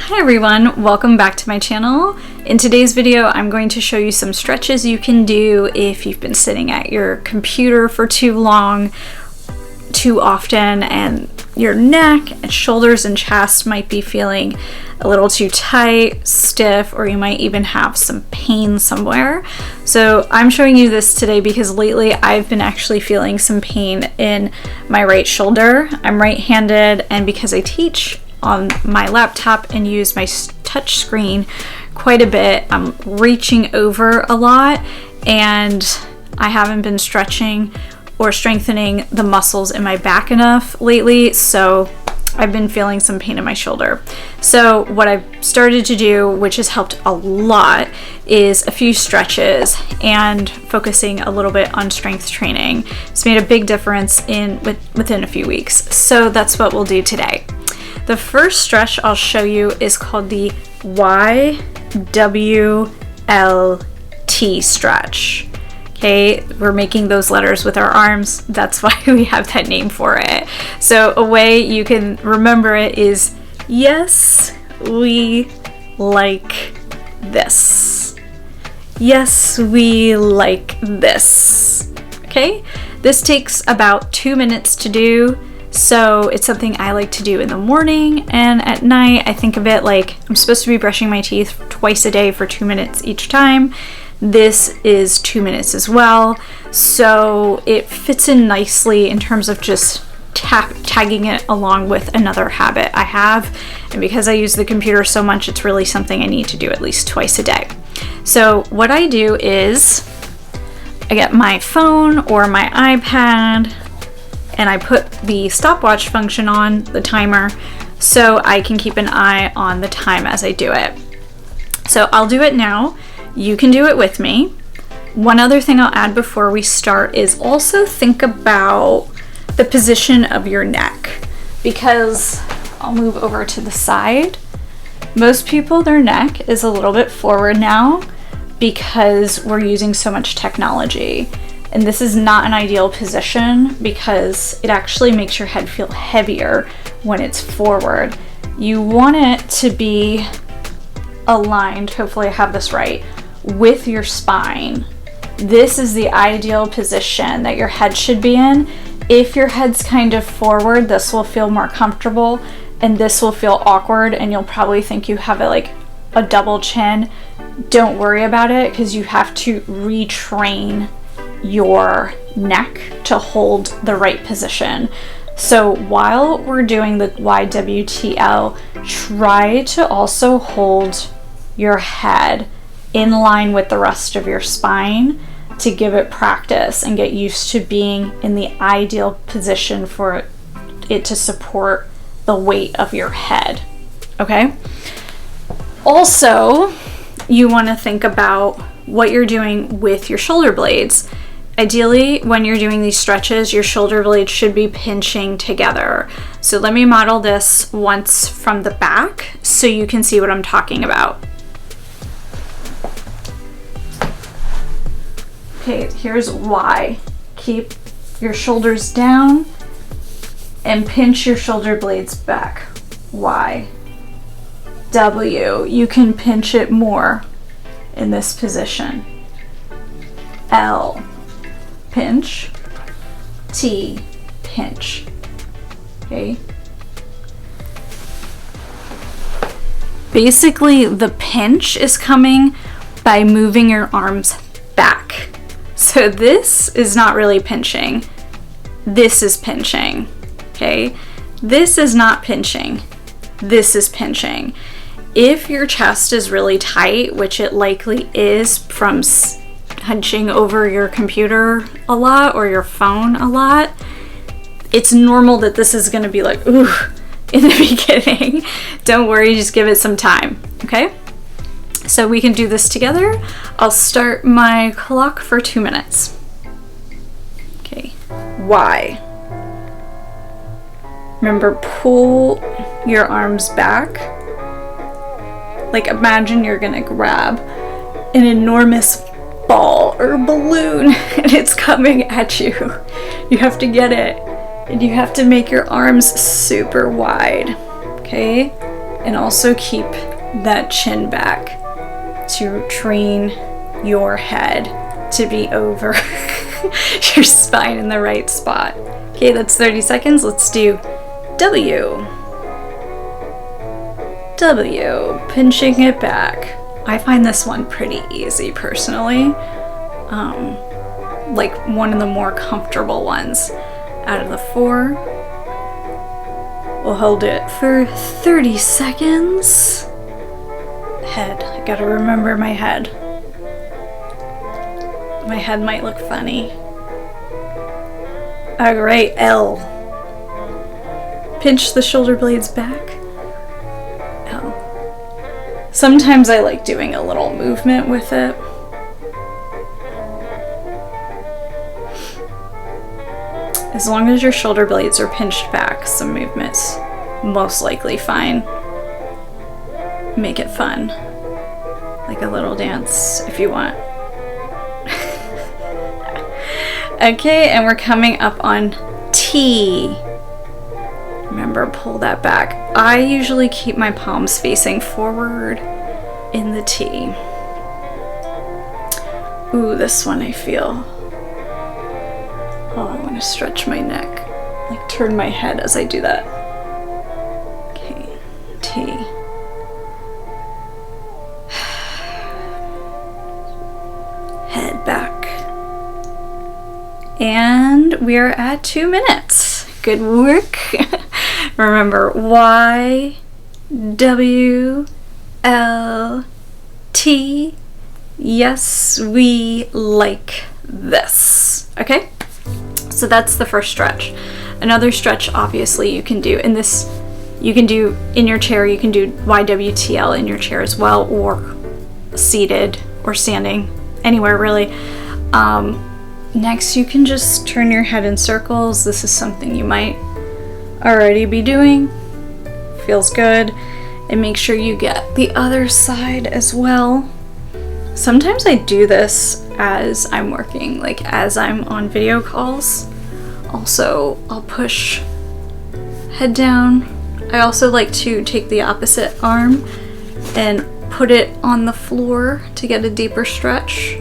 Hi everyone, welcome back to my channel. In today's video, I'm going to show you some stretches you can do if you've been sitting at your computer for too long, too often, and your neck and shoulders and chest might be feeling a little too tight, stiff, or you might even have some pain somewhere. So I'm showing you this today because lately I've been actually feeling some pain in my right shoulder. I'm right-handed, and because I teach on my laptop and use my touch screen quite a bit, I'm reaching over a lot and I haven't been stretching or strengthening the muscles in my back enough lately, so I've been feeling some pain in my shoulder. So what I've started to do, which has helped a lot, is a few stretches and focusing a little bit on strength training. It's made a big difference within a few weeks. So that's what we'll do today. The first stretch I'll show you is called the Ywlt stretch. Okay, we're making those letters with our arms. That's why we have that name for it. So a way you can remember it is, yes, we like this. Yes, we like this. Okay, this takes about 2 minutes to do. So it's something I like to do in the morning, and at night I think of it like I'm supposed to be brushing my teeth twice a day for 2 minutes each time. This is 2 minutes as well, so it fits in nicely in terms of just tagging it along with another habit I have, and because I use the computer so much, it's really something I need to do at least twice a day. So what I do is I get my phone or my iPad and I put the stopwatch function on, the timer, so I can keep an eye on the time as I do it. So I'll do it now. You can do it with me. One other thing I'll add before we start is also think about the position of your neck, because I'll move over to the side. Most people, their neck is a little bit forward now because we're using so much technology. And this is not an ideal position because it actually makes your head feel heavier when it's forward. You want it to be aligned, hopefully I have this right, with your spine. This is the ideal position that your head should be in. If your head's kind of forward, this will feel more comfortable, and this will feel awkward, and you'll probably think you have like a double chin. Don't worry about it, because you have to retrain your neck to hold the right position. So while we're doing the YWTL, try to also hold your head in line with the rest of your spine to give it practice and get used to being in the ideal position for it to support the weight of your head. Okay? Also, you want to think about what you're doing with your shoulder blades. Ideally, when you're doing these stretches, your shoulder blades should be pinching together. So let me model this once from the back so you can see what I'm talking about. Okay, here's Y. Keep your shoulders down and pinch your shoulder blades back. Y. W. You can pinch it more in this position. L. Pinch, T, pinch. Okay. Basically, the pinch is coming by moving your arms back. So this is not really pinching. This is pinching. Okay. This is not pinching. This is pinching. If your chest is really tight, which it likely is from hunching over your computer a lot or your phone a lot, it's normal that this is going to be like, ooh, in the beginning. Don't worry, just give it some time, okay? So we can do this together. I'll start my clock for 2 minutes. Okay, Y. Remember, pull your arms back. Like imagine you're going to grab an enormous ball or balloon and it's coming at you. You have to get it, and you have to make your arms super wide. Okay, And also keep that chin back to train your head to be over your spine in the right spot. Okay, that's 30 seconds. Let's do W. W, pinching it back. I find this one pretty easy personally. Like one of the more comfortable ones out of the 4. We'll hold it for 30 seconds. Head, I gotta remember my head. My head might look funny. Alright, L. Pinch the shoulder blades back. L. Sometimes I like doing a little movement with it. As long as your shoulder blades are pinched back, some movement's most likely fine. Make it fun. Like a little dance if you want. Okay, and we're coming up on T. Remember, pull that back. I usually keep my palms facing forward in the T. Ooh, this one I feel. Oh, I want to stretch my neck. Like turn my head as I do that. Okay, T. Head back. And we are at 2 minutes. Good work. Remember, Y, W, L, T. Yes, we like this. Okay? So that's the first stretch. Another stretch, obviously, you can do in this, you can do in your chair, you can do YWTL in your chair as well, or seated or standing, anywhere really. Next, you can just turn your head in circles. This is something you might already be doing. Feels good. And make sure you get the other side as well. Sometimes I do this as I'm working, like as I'm on video calls. Also, I'll push head down. I also like to take the opposite arm and put it on the floor to get a deeper stretch.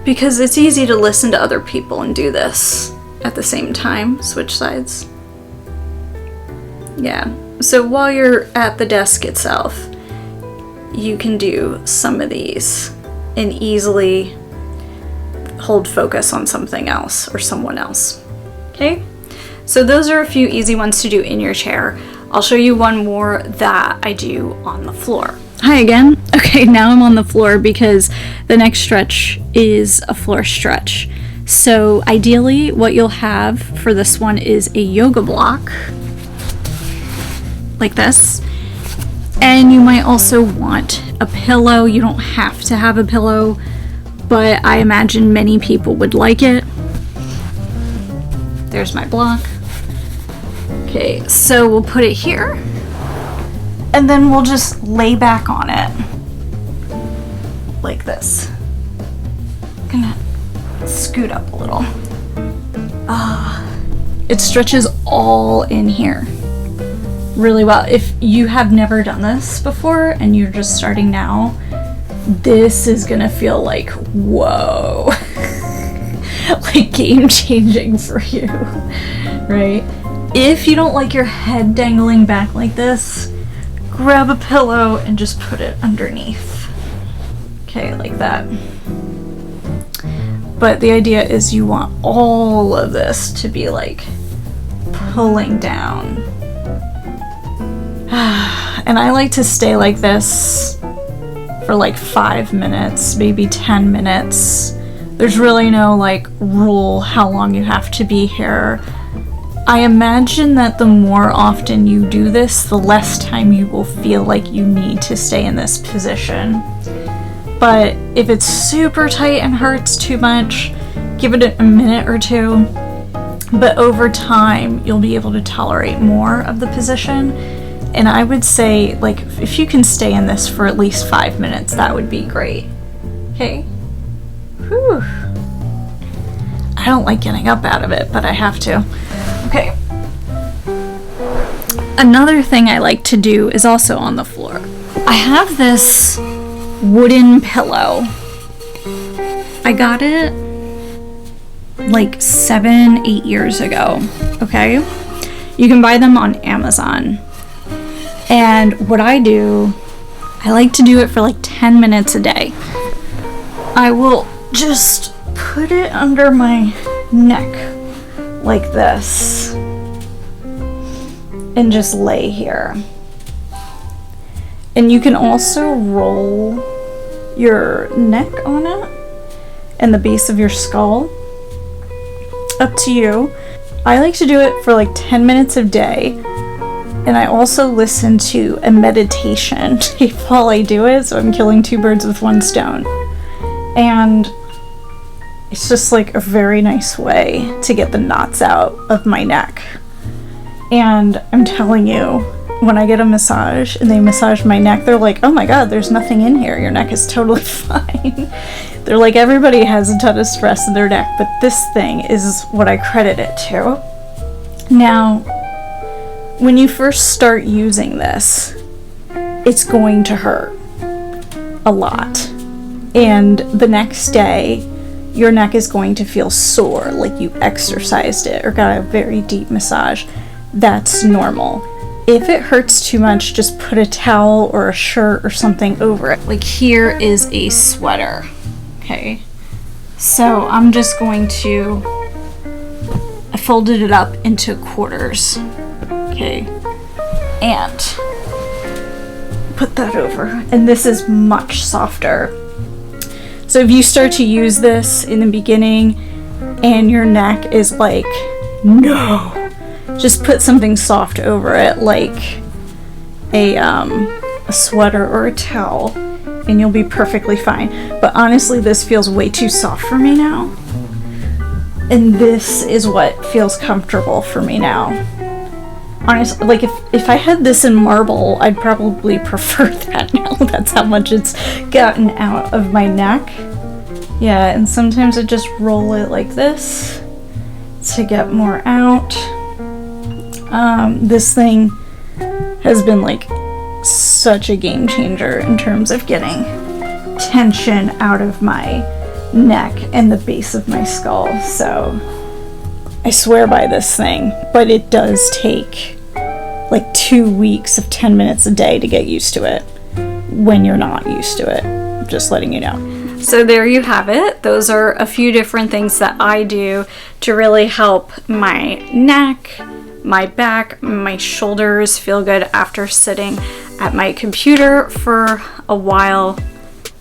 Because it's easy to listen to other people and do this at the same time. Switch sides. Yeah. So while you're at the desk itself, you can do some of these and easily hold focus on something else or someone else. Okay? So those are a few easy ones to do in your chair. I'll show you one more that I do on the floor. Hi again. Okay, now I'm on the floor because the next stretch is a floor stretch. So ideally what you'll have for this one is a yoga block like this. And you might also want a pillow. You don't have to have a pillow, but I imagine many people would like it. There's my block. Okay, so we'll put it here. And then we'll just lay back on it like this. I'm gonna scoot up a little. It stretches all in here really well. If you have never done this before and you're just starting now, this is gonna feel like, whoa, like game changing for you, right? If you don't like your head dangling back like this, grab a pillow and just put it underneath. Okay, like that. But the idea is you want all of this to be like pulling down. And I like to stay like this for like 5 minutes, maybe 10 minutes. There's really no like rule how long you have to be here. I imagine that the more often you do this, the less time you will feel like you need to stay in this position. But if it's super tight and hurts too much, give it a minute or 2. But over time, you'll be able to tolerate more of the position. And I would say, like, if you can stay in this for at least 5 minutes, that would be great. Okay? Whew. I don't like getting up out of it, but I have to. Okay. Another thing I like to do is also on the floor. I have this wooden pillow. I got it like 7-8 years ago, okay? You can buy them on Amazon. And what I do, I like to do it for like 10 minutes a day. I will just put it under my neck like this and just lay here. And you can also roll your neck on it and the base of your skull. Up to you. I like to do it for like 10 minutes a day. And I also listen to a meditation tape while I do it, so I'm killing 2 birds with 1 stone. And it's just like a very nice way to get the knots out of my neck. And I'm telling you, when I get a massage and they massage my neck, they're like, oh my god, there's nothing in here. Your neck is totally fine. They're like, everybody has a ton of stress in their neck, but this thing is what I credit it to. Now, when you first start using this, it's going to hurt a lot. And the next day, your neck is going to feel sore, like you exercised it or got a very deep massage. That's normal. If it hurts too much, just put a towel or a shirt or something over it. Like here is a sweater, okay? So I'm just going to, I folded it up into quarters, okay? And put that over. And this is much softer. So if you start to use this in the beginning and your neck is like, no, just put something soft over it, like a sweater or a towel, and you'll be perfectly fine. But honestly, this feels way too soft for me now. And this is what feels comfortable for me now. Honestly, like if I had this in marble, I'd probably prefer that now. That's how much it's gotten out of my neck. Yeah, and sometimes I just roll it like this to get more out. This thing has been like such a game changer in terms of getting tension out of my neck and the base of my skull. So I swear by this thing, but it does take like 2 weeks of 10 minutes a day to get used to it when you're not used to it. I'm just letting you know. So there you have it. Those are a few different things that I do to really help my neck, my back, my shoulders feel good after sitting at my computer for a while,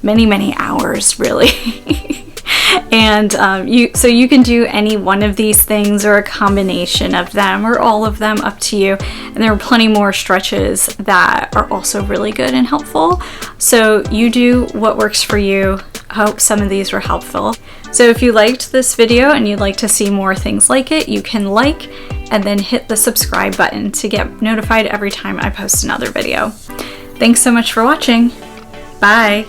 many hours really. And so you can do any one of these things or a combination of them or all of them, up to you. And there are plenty more stretches that are also really good and helpful. So you do what works for you. I hope some of these were helpful. So if you liked this video and you'd like to see more things like it, you can like and then hit the subscribe button to get notified every time I post another video. Thanks so much for watching. Bye.